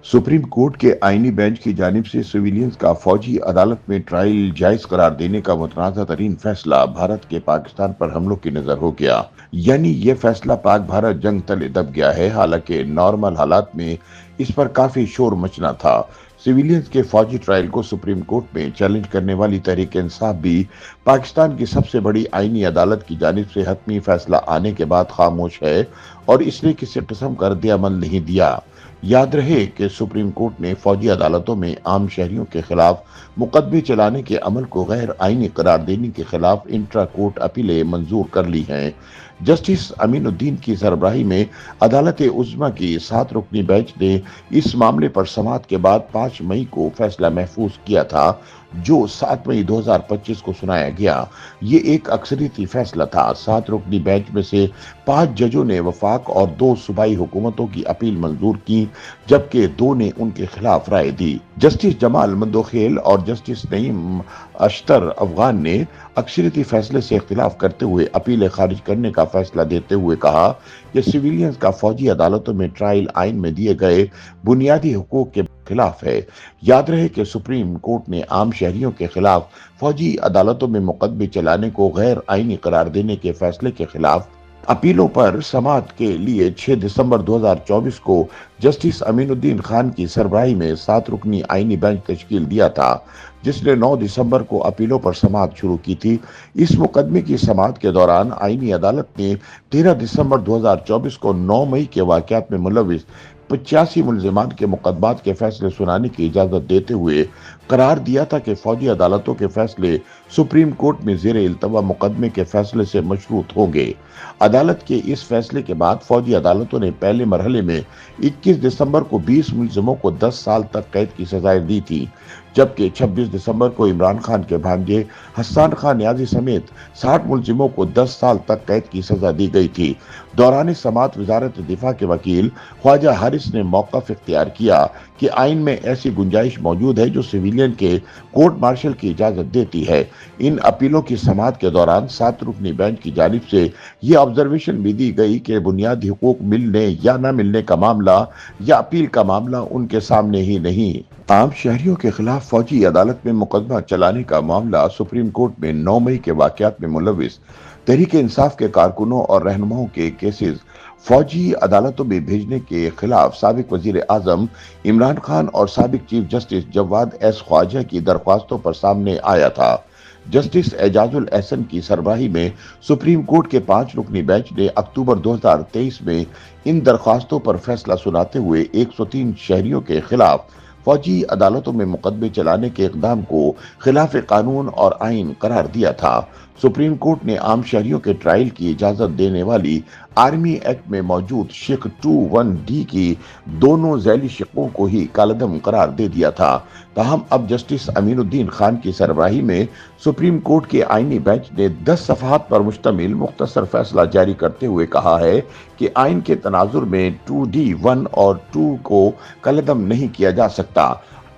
Supreme court के आईनी bench की जानिब से सिविलियंस का फौजी अदालत में ट्रायल जायज करार देने का मुतनाज़ा तरीन फैसला भारत के पाकिस्तान पर हमलों की नजर हो गया। यानी ये फैसला पाक भारत जंग तले दब गया है। हालांकि नॉर्मल हालात में इस पर काफी शोर मचना था। सिविलियंस के फौजी ट्रायल को सुप्रीम कोर्ट में चैलेंज करने वाली तहरीक इंसाफ भी पाकिस्तान की सबसे बड़ी आईनी अदालत की जानिब से हतमी फैसला आने के बाद खामोश है और इसने किसी किस्म का रद्द-ए-अमल नहीं दिया। याद रहे कि सुप्रीम कोर्ट ने फौजी अदालतों में आम शहरियों के खिलाफ मुकदमे चलाने के अमल को गैर आईनी करार देने के खिलाफ इंट्रा कोर्ट अपीलें मंजूर कर ली हैं। जस्टिस अमीनुद्दीन की सरबराही में अदालत उज़्मा की 7 रुकनी बेंच ने इस मामले पर समाअत के बाद 5 मई को फैसला महफूज किया था, जो 7 मई 2025 को सुनाया गया। ये एक अक्सरियती फैसला था। 7 रुकनी बेंच में से 5 जजों ने वफाक और 2 सूबाई हुकूमतों की अपील मंजूर की, जबकि 2 ने उनके खिलाफ राय दी। जस्टिस जमाल मंदोखेल और जस्टिस नईम अख्तर अफगान ने अक्सरियती फैसले से इख्तिलाफ करते हुए अपीलें खारिज करने का फैसला देते हुए कहा कि सिविलियंस का फौजी अदालतों में ट्रायल आइन में दिए गए बुनियादी हुकूक के खिलाफ है। याद रहे कि सुप्रीम कोर्ट ने आम शहरियों के खिलाफ फौजी अदालतों में मुकदमे चलाने को गैर आईनी करार देने के फैसले के खिलाफ अपीलों पर समाअत के लिए 6 दिसंबर 2024 को जस्टिस अमीनुद्दीन खान की सरबराही में 7 रुकनी आईनी बेंच तश्कील दिया था, जिसने 9 दिसंबर को अपीलों पर समाअत शुरू की थी। इस मुकदमे की समाअत के दौरान आईनी अदालत ने 13 दिसंबर 2024 को 9 मई के वाकयात में मुलविस 85 मुल्जिमान के मुकदमात के फैसले सुनाने की इजाजत देते हुए करार दिया था कि फौजी अदालतों के फैसले सुप्रीम कोर्ट में ज़ेर इल्तवा मुकदमे के फैसले से मशरूत होंगे। अदालत के इस फैसले के बाद फौजी अदालतों ने पहले मरहले में 21 दिसंबर को 20 मुल्जिमों को 10 साल तक कैद की सजाएं दी थी, जबकि 26 दिसंबर को इमरान खान के भांजे हसन खान नियाजी समेत 60 मुल्जिमों को 10 साल तक कैद की सजा दी गई थी। दौरान समाअत वजारत दिफा के वकील ख्वाजा हारिस ने मौक़िफ़ इख्तियार किया कि आइन में ऐसी गुंजाइश मौजूद है जो सिविलियन के कोर्ट मार्शल की इजाजत देती है। इन अपीलों की समाअत के दौरान 7 रुकनी बेंच की जानिब से ये ऑब्जर्वेशन भी दी गई कि बुनियादी हुकूक मिलने या न मिलने का मामला या अपील का मामला उनके सामने ही नहीं। आम शहरियों के खिलाफ फौजी अदालत में मुकदमा चलाने का मामला सुप्रीम कोर्ट में 9 मई के वाकयात में मुलविस तहरीक इंसाफ के कारकुनों और रहनुमाओं के केसेस फौजी अदालतों में भेजने के खिलाफ साबिक वजीर आजम इमरान खान और साबिक chief justice Jawad S Khawaja की दरख्वास्तों पर सामने आया था। जस्टिस एजाजुल एहसन की सरबराही में सुप्रीम कोर्ट के 5 रुकनी बेंच ने अक्टूबर 2023 में इन दरख्वास्तों पर फैसला सुनाते हुए 103 शहरियों के खिलाफ फौजी अदालतों में मुकदमे चलाने के इक़दाम को खिलाफ कानून और आइन करार दिया था। सुप्रीम कोर्ट ने आम शहरियों के ट्रायल की इजाजत देने वाली आर्मी एक्ट में मौजूद शिक 21D की दोनों झैली शिकों को ही कालदम करार दे दिया था। ताहम अब जस्टिस अमीनुद्दीन खान की सरबराही में सुप्रीम कोर्ट के आईनी बेंच ने 10 सफ़हात पर मुश्तमिल मुख्तसर फैसला जारी करते हुए कहा है कि आइन के तनाजुर में 2D1 और 2 को कलदम नहीं किया जा सकता।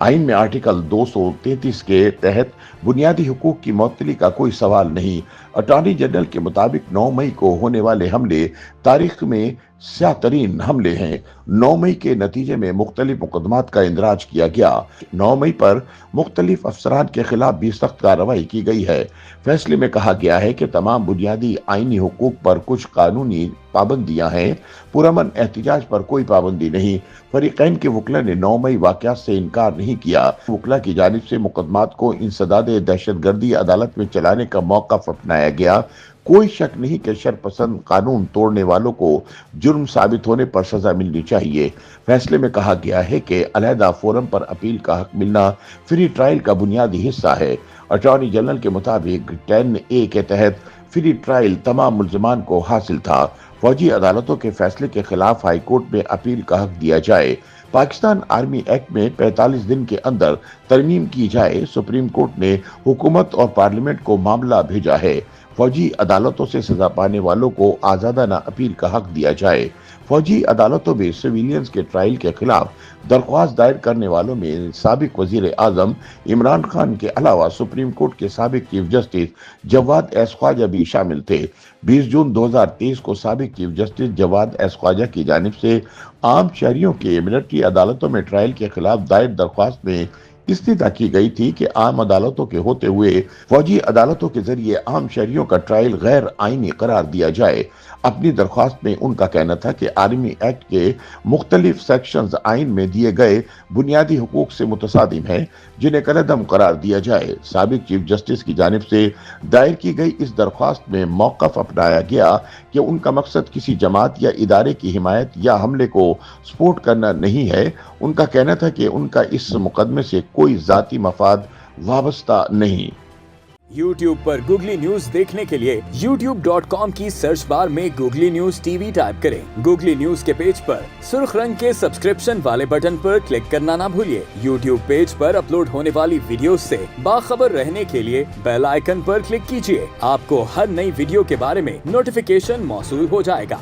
आइन में आर्टिकल 233 के तहत बुनियादी हुकूक की मअतली का कोई सवाल नहीं। अटॉर्नी जनरल के मुताबिक 9 मई को होने वाले हमले तारीख में स्याह तरीन हमले हैं। 9 मई के नतीजे में मुख्तलिफ मुकदमात का इंदराज किया गया। 9 मई पर मुख्तलिफ अफसरान के खिलाफ भी सख्त कार्रवाई की गई है। फैसले में कहा गया है कि तमाम बुनियादी आईनी हुकूक पर कुछ कानूनी पाबंदियां हैं, पुरअमन एहतिजाज पर कोई पाबंदी नहीं। फरीकैन के वकला ने 9 मई वाकयात से इनकार नहीं किया। वकला की जानिब से मुकदमात को इंसदाद दहशतगर्दी अदालत में चलाने का मौक़िफ़ अपनाया गया। कोई शक नहीं कि शरपसंद कानून तोड़ने वालों को जुर्म साबित होने पर सजा मिलनी चाहिए। फैसले में कहा गया है कि अलहदा फोरम पर अपील का हक मिलना फ्री ट्रायल का बुनियादी हिस्सा है। अटॉर्नी जनरल के मुताबिक 10A के तहत फ्री ट्रायल तमाम मुल्जिमान को हासिल था। फौजी अदालतों के फैसले के खिलाफ हाई कोर्ट में अपील का हक दिया जाए। पाकिस्तान आर्मी एक्ट में 45 दिन के अंदर तरमीम की जाए। सुप्रीम कोर्ट ने हुकूमत और पार्लियामेंट को मामला भेजा है। फौजी अदालतों से सजा पाने वालों को आजादाना अपील का हक दिया जाए। फौजी अदालतों में सिविलियंस के ट्रायल के खिलाफ दरख्वास्त दायर करने वालों में साबिक वजीर आजम इमरान खान के अलावा सुप्रीम कोर्ट के साबिक chief justice Jawad S Khawaja भी शामिल थे। 20 जून 2023 को साबिक chief justice Jawad S Khawaja की जानिब से आम शहरियों के मिलिट्री अदालतों में ट्रायल के खिलाफ दायर दरख्वास्त में इस्तिदा की गई थी कि आम अदालतों के होते हुए फौजी अदालतों के जरिए आम शहरियों का ट्रायल गैर आईनी करार दिया जाए। अपनी दरख्वास्त में उनका कहना था कि आर्मी एक्ट के मुख्तलिफ सेक्शंस आइन में दिए गए बुनियादी हुकूक से मुतसादिम हैं, जिन्हें कलअदम करार दिया जाए। साबिक चीफ जस्टिस की जानिब से दायर की गई इस दरख्वास्त में मौक़िफ़ अपनाया गया कि उनका मकसद किसी जमात या इदारे की हिमायत या हमले को सपोर्ट करना नहीं है। उनका कहना था कि उनका इस मुकदमे से कोई ज़ाती मफाद वाबस्ता नहीं। YouTube पर गूगली न्यूज देखने के लिए youtube.com की सर्च बार में गूगली न्यूज टीवी टाइप करें। गूगली न्यूज के पेज पर सुर्ख रंग के सब्सक्रिप्शन वाले बटन पर क्लिक करना ना भूलिए। YouTube पेज पर अपलोड होने वाली वीडियोस से बाखबर रहने के लिए बेल आइकन पर क्लिक कीजिए। आपको हर नई वीडियो के बारे में नोटिफिकेशन मौसूल हो जाएगा।